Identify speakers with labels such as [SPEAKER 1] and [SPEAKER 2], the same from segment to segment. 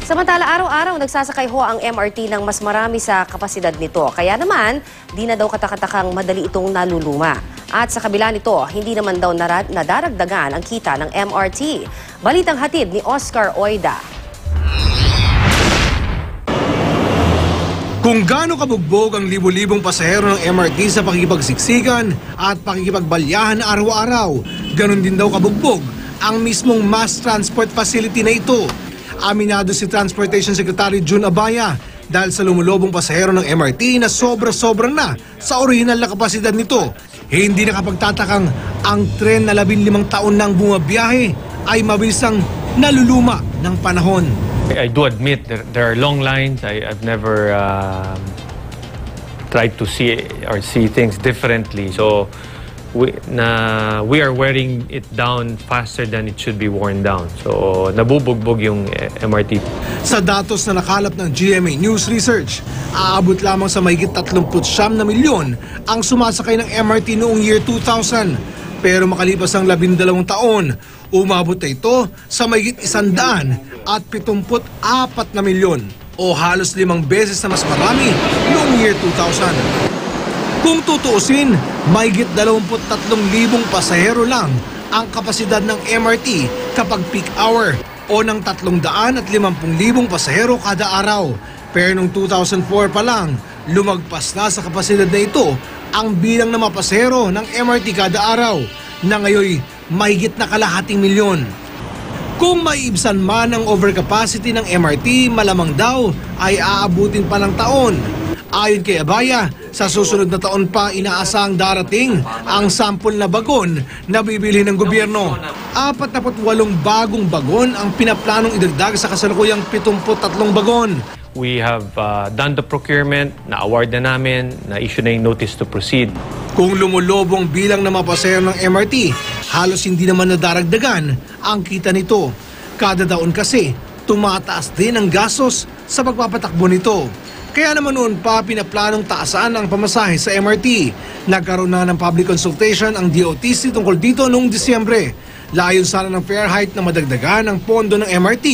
[SPEAKER 1] Samantala, araw-araw nagsasakay ho ang MRT ng mas marami sa kapasidad nito. Kaya naman, di na daw katakatakang madali itong naluluma. At sa kabila nito, hindi naman daw nadaragdagan ang kita ng MRT. Balitang hatid ni Oscar Oida.
[SPEAKER 2] Kung gaano kabugbog ang libo-libong pasahero ng MRT sa pakikipagsiksikan at pakikipagbalyahan araw-araw, ganun din daw kabugbog ang mismong mass transport facility na ito. Aminado si Transportation Secretary June Abaya dahil sa lumulobong pasahero ng MRT na sobra-sobra na sa orihinal na kapasidad nito. Hindi nakapagtatakang ang tren na 15 taon nang bumabiyahe ay mabilisang naluluma ng panahon.
[SPEAKER 3] I do admit there are long lines. I've never tried to see things differently. So we are wearing it down faster than it should be worn down. So nabubugbog yung MRT.
[SPEAKER 2] Sa datos na nakalap ng GMA News Research, aabot lamang sa mahigit 39 na milyon ang sumasakay ng MRT noong year 2000. Pero makalipas ang 12 taon, umabot na ito sa mahigit 174 na milyon o halos 5 beses na mas marami noong year 2000. Kung tutuusin, mahigit 23,000 pasahero lang ang kapasidad ng MRT kapag peak hour o ng 350,000 pasahero kada araw. Pero noong 2004 pa lang, lumagpas na sa kapasidad na ito ang bilang ng mga pasahero ng MRT kada araw na ngayon mahigit na kalahating milyon. Kung maiibsan man ang overcapacity ng MRT, malamang daw ay aabutin pa ng taon. Ayon kay Abaya, sa susunod na taon pa inaasahang darating ang sampol na bagon na bibili ng gobyerno. 48 bagong bagon ang pinaplanong idagdag sa kasalukuyang 73 bagon.
[SPEAKER 3] We have done the procurement, na-award na namin, na-issue na yung notice to proceed.
[SPEAKER 2] Kung lumulobong bilang ng mga pasahero ng MRT, halos hindi naman nadaragdagan ang kita nito. Kada taon kasi, tumataas din ang gastos sa pagpapatakbo nito. Kaya naman noon pa pinaplanong taasan ang pamasahe sa MRT. Nagkaroon na ng public consultation ang DOTC tungkol dito noong Disyembre. Layon sana ng fare hike na madagdagan ang pondo ng MRT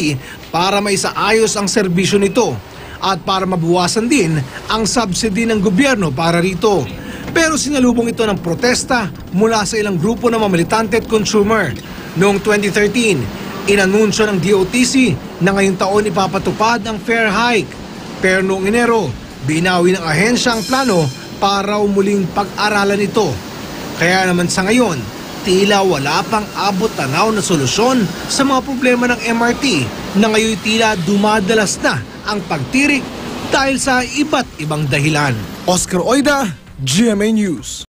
[SPEAKER 2] para maisaayos ang serbisyo nito at para mabuwasan din ang subsidy ng gobyerno para rito. Pero sinalubong ito ng protesta mula sa ilang grupo ng mga militante at consumer. Noong 2013, inanunsyo ng DOTC na ngayong taon ipapatupad ang fare hike. Pero noong Enero, binawi ng ahensya ang plano para muling pag-aralan ito. Kaya naman sa ngayon, tila wala pang abot-tanaw na solusyon sa mga problema ng MRT na ngayon tila dumadalas na ang pagtirik dahil sa iba't ibang dahilan. Oscar Oida, GMA News.